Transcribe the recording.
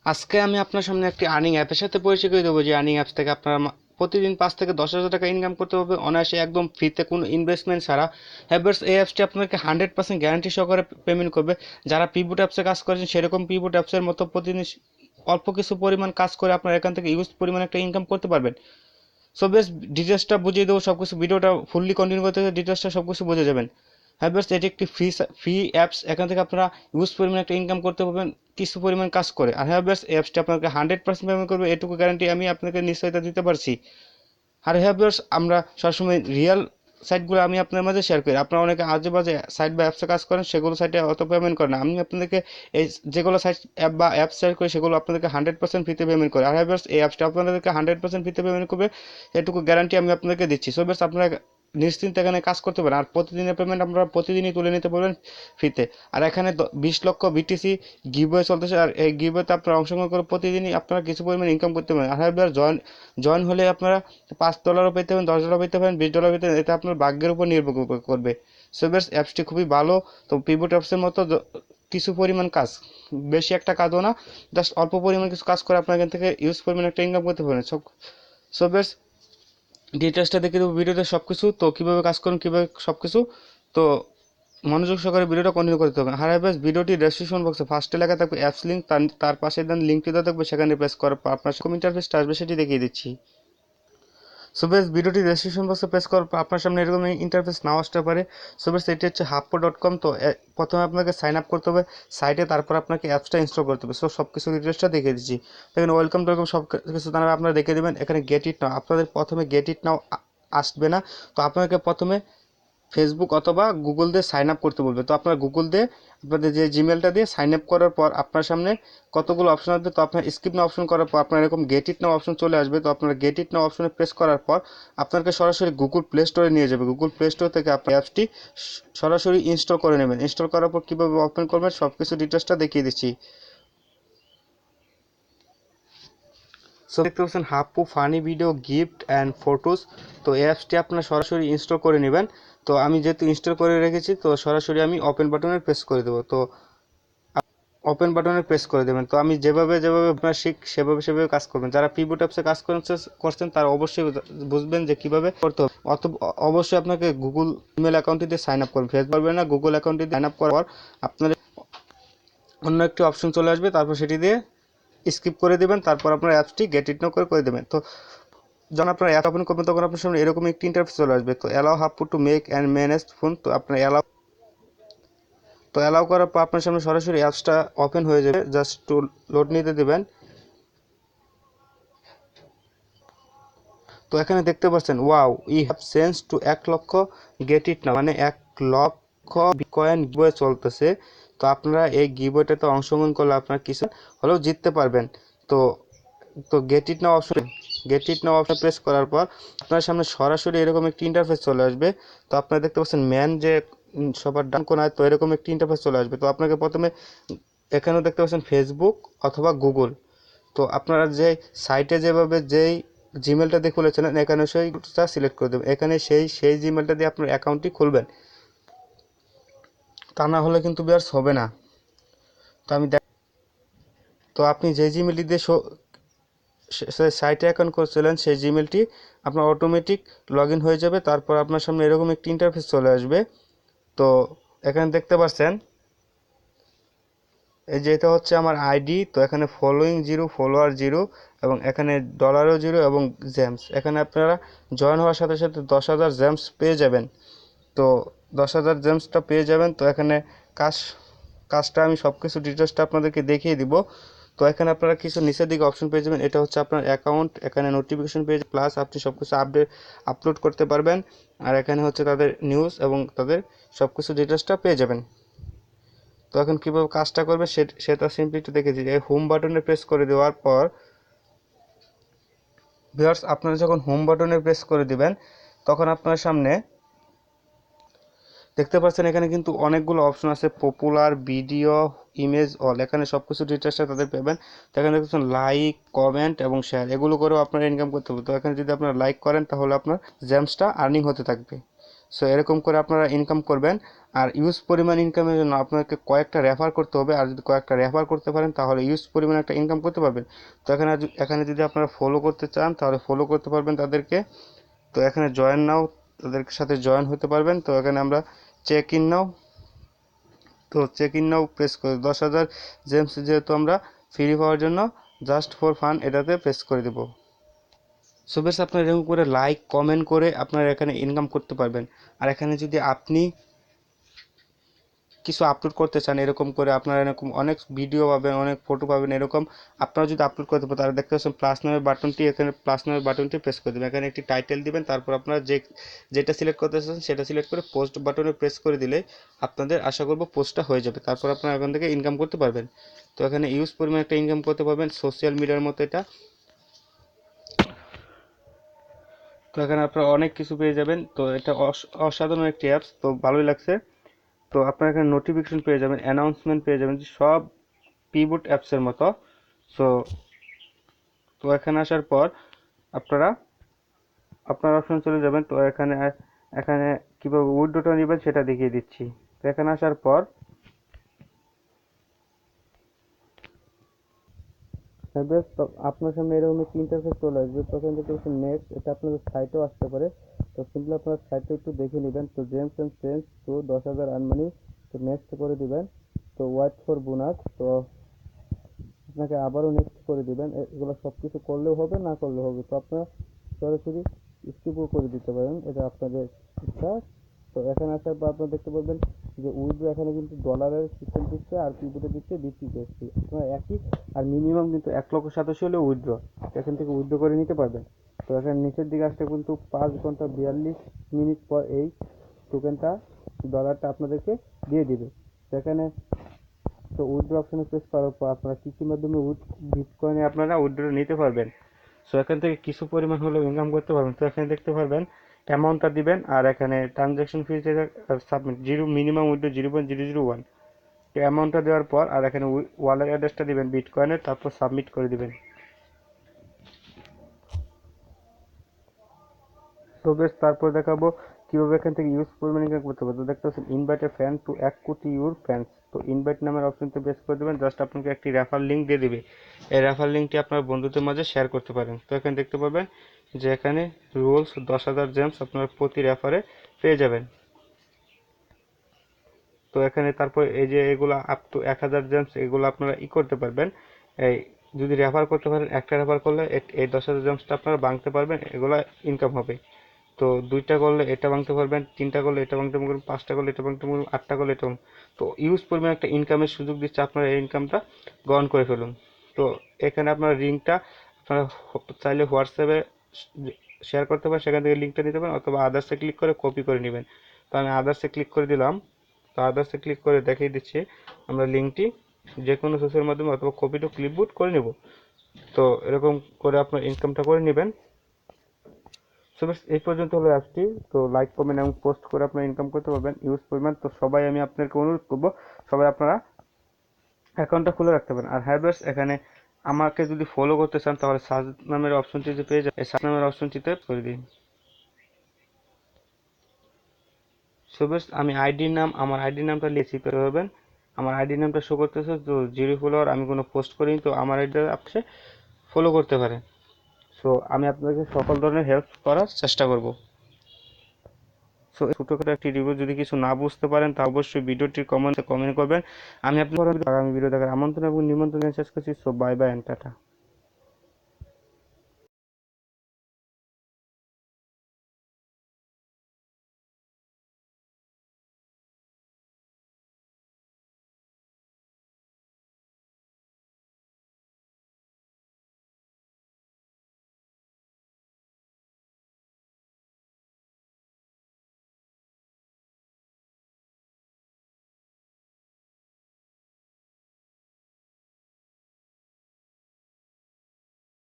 আজকে আমি আপনার সামনে একটি আর্নিং অ্যাপের সাথে পরিচয় করে দেবো, যে আর্নিং অ্যাপস থেকে আপনারা প্রতিদিন 5 থেকে 10 হাজার টাকা ইনকাম করতে পারবে অনায়াসে, একদম ফ্রিতে, কোনো ইনভেস্টমেন্ট ছাড়া। হ্যাভার্স এই অ্যাপসটি আপনাকে 100% গ্যারান্টি সহকারে পেমেন্ট করবে। যারা পিভট অ্যাপসে কাজ করেছেন সেরকম পিভট অ্যাপসের মতো প্রতিদিন অল্প কিছু পরিমাণ কাজ করে আপনারা এখান থেকে ইউজ পরিমাণ একটা ইনকাম করতে পারবেন। সো বেশ, ডিটেলসটা বুঝিয়ে দেবো সব কিছু, ভিডিওটা ফুললি কন্টিনিউ করতে হলে ডিটেলসটা সব কিছু বুঝে যাবেন। হ্যাঁ বেশ, এটি একটি ফ্রি অ্যাপস, এখান থেকে আপনারা ইউজ পরিমাণ একটা ইনকাম করতে পারবেন কিছু পরিমাণ কাজ করে। আর হ্যাঁ বেশ, অ্যাপসটি আপনাকে 100% পেমেন্ট করবে, এটুকু গ্যারান্টি আমি আপনাকে নিশ্চয়তা দিতে পারছি। আর হ্যাঁ ভিউয়ার্স, আমরা সবসময় রিয়েল সাইটগুলো আমি আপনার মাঝে শেয়ার করি। আপনারা অনেকে আজে বাজে সাইট বা অ্যাপসে কাজ করেন, সেগুলো সাইটে অত পেমেন্ট করে না। আমি আপনাদেরকে এই যেগুলো সাইট অ্যাপ বা অ্যাপস শেয়ার করি সেগুলো আপনাদেরকে 100% ফ্রিতে পেমেন্ট করে। আর হ্যাঁ ভিউয়ার্স, এই অ্যাপসটা আপনাদেরকে 100% ফ্রিতে পেমেন্ট করবে, এটুকু গ্যারান্টি আমি আপনাদেরকে দিচ্ছি। সো ভিউয়ার্স, আপনারা নিশ্চিন্তে এখানে কাজ করতে পারেন। আর প্রতিদিনের পেমেন্ট আপনারা প্রতিদিনই তুলে নিতে পারবেন ফ্রিতে। আর এখানে 20 লক্ষ বিটিসি গিভওয়ে চলতেছে, আর এই গিভওয়েতে আপনারা অংশগ্রহণ করে প্রতিদিনই আপনারা কিছু পরিমাণ ইনকাম করতে পারেন। আর হ্যাঁ ভিউয়ার্স, জয়েন হলে আপনারা $5 পেতে পারেন, $10 পেতে পারেন, $20 পেতে পারেন, এটা আপনার ভাগ্যের উপর নির্ভর করবে। সো বেশ, অ্যাপসটি খুবই ভালো। তো পিভট অ্যাপসের মতো কিছু পরিমাণ কাজ, বেশি একটা কাজও না, জাস্ট অল্প পরিমাণ কিছু কাজ করে আপনার এখান থেকে ইউজ পরিমাণ একটা ইনকাম করতে পারেন। সো বেশ, ডিটেলসটা দেখে দেবো ভিডিওতে সব কিছু, তো কীভাবে কাজ করুন, কীভাবে সব কিছু। তো মনোযোগ সহকারে ভিডিওটা কন্টিনিউ করতে হবে। হারাই বেশ, ভিডিওটি ডেসক্রিপশন বক্সে ফার্স্টে লেখা থাকবে অ্যাপস লিঙ্ক, তার পাশে দেন লিঙ্কটি দেওয়া থাকবে, সেখানে প্রেস করার পর আপনার সেরকম ইন্টারফেসটা আসবে, সেটি দেখিয়ে দিচ্ছি। সো বেশ, ভিডিওটি ডেসক্রিপশন বক্সে প্রেস করার পর আপনার সামনে এরকম ইন্টারফেস নাও আসতে পারে। সো বেশ, এটি হচ্ছে hapo.com। তো প্রথমে আপনাকে সাইন আপ করতে হবে সাইটে, তারপর আপনাকে অ্যাপসটা ইনস্টল করতে হবে। সো সব কিছু ডিটেলসটা দেখিয়ে দিচ্ছি। এখানে ওয়েলকাম টোয়েলকাম সব কিছু জানাবে, আপনারা দেখে দেবেন। এখানে গেট ইট নাও, আপনাদের প্রথমে গেট ইট নাও আসবে না। তো আপনাকে প্রথমে ফেসবুক অথবা গুগল দিয়ে সাইন আপ করতে বলবে। তো আপনার গুগল দিয়ে আপনাদের যে জিমেলটা দিয়ে সাইন আপ করার পর আপনার সামনে কতগুলো অপশন আসবে। তো আপনার স্কিপ নাও অপশন করার পর আপনার এরকম গেট ইট নাও অপশন চলে আসবে। তো আপনার গেট ইট নাও অপশনে প্রেস করার পর আপনাকে সরাসরি গুগল প্লে স্টোরে নিয়ে যাবে। গুগল প্লে স্টোর থেকে আপনার অ্যাপসটি সরাসরি ইনস্টল করে নেবেন। ইনস্টল করার পর কীভাবে ওপেন করবেন সব কিছু ডিটেলসটা দেখিয়ে দিচ্ছি। সো দেখতে পাচ্ছেন হাপু funny video gift and photos. তো এই অ্যাপসটি আপনারা সরাসরি ইনস্টল করে নেবেন। তো আমি যেহেতু ইনস্টল করে রেখেছি, তো সরাসরি আমি ওপেন বাটনে প্রেস করে দেবো। তো ওপেন বাটনে প্রেস করে দেবেন। তো আমি যেভাবে যেভাবে আপনার সেভাবে সেভাবে কাজ করবেন। যারা পিভট অ্যাপসে কাজ করছেন তারা অবশ্যই বুঝবেন যে কীভাবে করতে হবে। অবশ্যই আপনাকে গুগল ইমেল অ্যাকাউন্টটি দিয়ে সাইন আপ করবেন, ফেসবুক করবেন না। গুগল অ্যাকাউন্টটি দিয়ে সাইন আপ করার পর আপনার অন্য একটি অপশন চলে আসবে, তারপর সেটি দিয়ে স্কিপ করে দেবেন। তারপর আপনার অ্যাপসটি গেট ইট নাও করে দেবেন। তো যখন আপনার অ্যাপ ওপেন করবেন তখন আপনার সামনে এরকম একটি ইন্টারফেস চলে আসবে। তো অ্যালাউ হাপু to make and manage phone. তো আপনার অ্যালাউ করার পর আপনার সামনে সরাসরি অ্যাপসটা ওপেন হয়ে যাবে, জাস্ট টু লোড নিতে দেবেন। তো এখানে দেখতে পাচ্ছেন wow I have sense to 1 লক্ষ গেট ইট না, মানে 1 লক্ষ বিটকয়েন গিভওয়ে চলতেছে। তো আপনারা এই গিভওয়েটাতে অংশগ্রহণ করলে আপনারা কিছু হলেও জিততে পারবেন। তো তো get it now option press করার পর আপনার সামনে সরাসরি এরকম একটি ইন্টারফেস চলে আসবে। তো আপনারা দেখতে পাচ্ছেন ম্যান যে সবার ডান কোনায়, তো এরকম একটি ইন্টারফেস চলে আসবে। তো আপনাকে প্রথমে এখানেও দেখতে পাচ্ছেন ফেসবুক অথবা গুগল। তো আপনারা যে সাইটে যেভাবে যেই জিমেলটা দিয়ে খুলেছিলেন এখানে সেইটা সিলেক্ট করে দেবেন। এখানে সেই জিমেলটা দিয়ে আপনার অ্যাকাউন্টটি খুলবেন, তা না হলে কিন্তু বিয়ার্স হবে না। তো তো আপনি যে জিমেলটি দিয়ে সাইটে অ্যাকাউন্ট করছিলেন সেই জিমেলটি আপনার অটোমেটিক লগ ইন হয়ে যাবে। তারপর আপনার সামনে এরকম একটি ইন্টারফেস চলে আসবে। তো এখানে দেখতে পাচ্ছেন এই যে এটা হচ্ছে আমার আইডি। তো এখানে ফলোয়িং 0, ফলোয়ার 0, এবং এখানে ডলারও 0 এবং জেমস। এখানে আপনারা জয়েন হওয়ার সাথে সাথে 10,000 জেমস পেয়ে যাবেন। তো 10,000 জেমসটা পেয়ে যাবেন। তো এখানে কাজ কাজটা আমি সব কিছু ডিটেলসটা আপনাদেরকে দেখিয়ে দিব। তো এখানে আপনারা কিছু নিচের দিকে অপশন পেয়ে যাবেন, এটা হচ্ছে আপনার অ্যাকাউন্ট। এখানে নোটিফিকেশন পেজ প্লাস আপনি সব কিছু আপলোড করতে পারবেন। আর এখানে হচ্ছে তাদের নিউজ এবং তাদের সব কিছু ডিটেলসটা পেয়ে যাবেন। তো এখন কীভাবে কাজটা করবে সেটা সিম্পলি একটু দেখে দিই। এই হোম বাটনে প্রেস করে দেওয়ার পর ভিউয়ার্স, আপনারা যখন হোম বাটনে প্রেস করে দিবেন তখন আপনার সামনে দেখতে পাচ্ছেন এখানে কিন্তু অনেকগুলো অপশন আছে, পপুলার, ভিডিও, ইমেজ, অল। এখানে সব কিছু ডিটেলসটা তাদের পাবেন। তো এখানে দেখছেন লাইক, কমেন্ট এবং শেয়ার, এগুলো করেও আপনারা ইনকাম করতে হবে। তো এখানে যদি আপনারা লাইক করেন তাহলে আপনার জেমসটা আর্নিং হতে থাকবে। সো এরকম করে আপনারা ইনকাম করবেন। আর ইউজ পরিমাণ ইনকামের জন্য আপনাকে কয়েকটা রেফার করতে হবে, আর যদি কয়েকটা রেফার করতে পারেন তাহলে ইউজ পরিমাণ একটা ইনকাম করতে পারবেন। তো এখানে যদি আপনারা ফলো করতে চান তাহলে ফলো করতে পারবেন তাদেরকে। তো এখানে জয়েন নাও, তাদের সাথে জয়েন হতে পারবেন। তো এখানে আমরা চেক ইন নাও, তো চেক ইন নাও প্রেস করে 10,000 জেমস যেহেতু আমরা ফ্রি পাওয়ার জন্য জাস্ট ফর ফান এটাতে প্রেস করে দেবো। সো বেশ আপনারা এরকম করে লাইক কমেন্ট করে আপনারা এখানে ইনকাম করতে পারবেন। আর এখানে যদি আপনি কিছু আপলোড করতে চান, এরকম করে আপনারা এরকম অনেক ভিডিও পাবেন, অনেক ফটো পাবেন, এরকম আপনারা যদি আপলোড করতে পারেন তাহলে দেখতে পাচ্ছেন প্লাস নামের বাটনটি, এখানে প্লাস নামের বাটনটি প্রেস করে দেবেন। এখানে একটি টাইটেল দিবেন, তারপর আপনারা যেটা সিলেক্ট করতে চান সেটা সিলেক্ট করে পোস্ট বাটনে প্রেস করে দিলে আপনাদের আশা করব পোস্টটা হয়ে যাবে। তারপর আপনারা এখান থেকে ইনকাম করতে পারবেন। তো এখানে ইউজ পরিমাণ একটা ইনকাম করতে পারবেন সোশ্যাল মিডিয়ার মতো এটা। তো এখানে আপনারা অনেক কিছু পেয়ে যাবেন। তো এটা অসাধারণ একটি অ্যাপস, তো ভালোই লাগছে। তো আপনারা এখানে নোটিফিকেশন পেয়ে যাবেন, অ্যানাউন্সমেন্ট পেয়ে যাবেন, যে সব পিবুট অ্যাপসের মতো। সো তো এখানে আসার পর আপনারা আপনার অপশন চলে যাবেন। তো এখানে এখানে কীভাবে উইথড্রটা নেবেন সেটা দেখিয়ে দিচ্ছি। তো এখানে আসার পর বেশ, তো আপনার সামনে এরকম একটি ইন্টারফেস চলে আসবে। তখন দেখতে পাচ্ছেন নেক্সট, এটা আপনাদের সাইটেও আসতে পারে। তো সিম্পলি আপনার সাইটে একটু দেখে নেবেন। তো জেমস অ্যান্ড ফ্রেন্ডস তো 10,000 আর্নমানি, তো নেক্সট করে দিবেন। তো ওয়াইট ফর বোনাস, তো আপনাকে আবারও নেক্সট করে দিবেন। এগুলো সব কিছু করলেও হবে, না করলেও হবে। তো আপনারা সরাসরি স্কিপও করে দিতে পারেন, এটা আপনাদের ইচ্ছা। তো এখানে আসার পর আপনারা দেখতে পাবেন যে উইথড্র এখানে কিন্তু ডলারের সিস্টেম দিচ্ছে, আর পিপুটে দিচ্ছে বিটিএসসি, আপনারা একই। আর মিনিমাম কিন্তু 1,87,000 হলে উইথড্র, এখান থেকে উইথড্র করে নিতে পারবেন। তো এখানে নিচের দিকে আসতে কিন্তু 5 ঘন্টা 42 মিনিট পর এই টোকেনটা ডলারটা আপনাদেরকে দিয়ে দিবে। তো এখানে তো উইথড্র অপশনে প্রেস করার পর আপনারা কৃষির মাধ্যমে বিটকয়েনে আপনারা উইথড্র নিতে পারবেন। সো এখান থেকে কিছু পরিমাণ হলেও ইনকাম করতে পারবেন। তো এখানে দেখতে পারবেন অ্যামাউন্টটা দিবেন, আর এখানে ট্রানজ্যাকশন ফি সাবমিট জিরো, মিনিমাম উইথড্র 0.001। তো অ্যামাউন্টটা দেওয়ার পর আর এখানে ওয়ালেট অ্যাড্রেসটা দিবেন বিটকয়েনের, তারপর সাবমিট করে দিবেন। তো বেশ, তারপর দেখাবো কিভাবে এখান থেকে ইউজ পরিমাণ ইনকাম করতে পারবে। তো দেখতে পাচ্ছেন ইনভাইট এ ফ্যান টু 1 কোটি ইউর ফ্যান্স। তো ইনভাইট নামের অপশনতে প্রেস করে দেবেন, জাস্ট আপনাকে একটি রেফার লিঙ্ক দিয়ে দিবে। এই রেফার লিঙ্কটি আপনার বন্ধুদের মাঝে শেয়ার করতে পারেন। তো এখানে দেখতে পাবেন যে এখানে রুলস 10,000 জেমস আপনার প্রতি রেফারে পেয়ে যাবেন। তো এখানে তারপর এই যে এগুলো আপ টু 1,000 জেমস, এগুলো আপনারা করতে পারবেন। এই যদি রেফার করতে পারেন, একটা রেফার করলে এই 10,000 জেমসটা আপনারা ভাঙতে পারবেন, এগুলো ইনকাম হবে। তো 2টা করলে এটা ভাঙতে পারবেন, 3টা করলে এটা ভাঙতে পারবেন, 5টা করলে এটা ভাঙতে পারবেন, 8টা করলে এটা তো ইউজ পরিমাণ একটা ইনকামের সুযোগ দিচ্ছে, আপনারা এই ইনকামটা গ্রহণ করে ফেলুন। তো এখানে আপনার লিঙ্কটা আপনারা চাইলে হোয়াটসঅ্যাপে শেয়ার করতে পারেন, সেখান থেকে লিঙ্কটা দিতে পারেন, অথবা আদার্সে ক্লিক করে কপি করে নেবেন। তো আমি আদার্সে ক্লিক করে দিলাম। তো আদার্সে ক্লিক করে দেখিয়ে দিচ্ছি আমরা লিঙ্কটি যে কোনো সোশ্যাল মাধ্যমে অথবা কপি টু ক্লিপবোর্ড করে নেব। তো এরকম করে আপনার ইনকামটা করে নেবেন। সো বেশ, এই পর্যন্ত হলো অ্যাপটি। তো লাইক কমেন্ট এবং পোস্ট করে আপনারা ইনকাম করতে পারবেন ইউজ পরিমাণ। তো সবাই আমি আপনাকে অনুরোধ করবো, সবাই আপনারা অ্যাকাউন্টটা খুলে রাখতে পারেন। আর হ্যাঁ বেশ, এখানে আমাকে যদি ফলো করতে চান তাহলে সার্চ নামের অপশনটি যে পেয়ে যায়, এই সার্চ নামের অপশনটিতে করে দিন। সো বেশ, আমি আমার আইডির নামটা লিখেছি, পেতে পারবেন। আমার আইডির নামটা শো করতেছে, তো জিরো ফলোয়ার, আমি কোনো পোস্ট করিনি, তো আমার আইডিটা আপনি ফলো করতে পারেন। সো আমি আপনাকে সকল ধরনের হেল্প করার চেষ্টা করব। সো ছোটখাটো একটি রিভিউ, যদি কিছু না বুঝতে পারেন তা অবশ্যই ভিডিওটির কমেন্ট করবেন। আমি আপনার আগামী ভিডিও দেখার আমন্ত্রণ এবং নিমন্ত্রণ শেষ করছি। So bye bye and tata.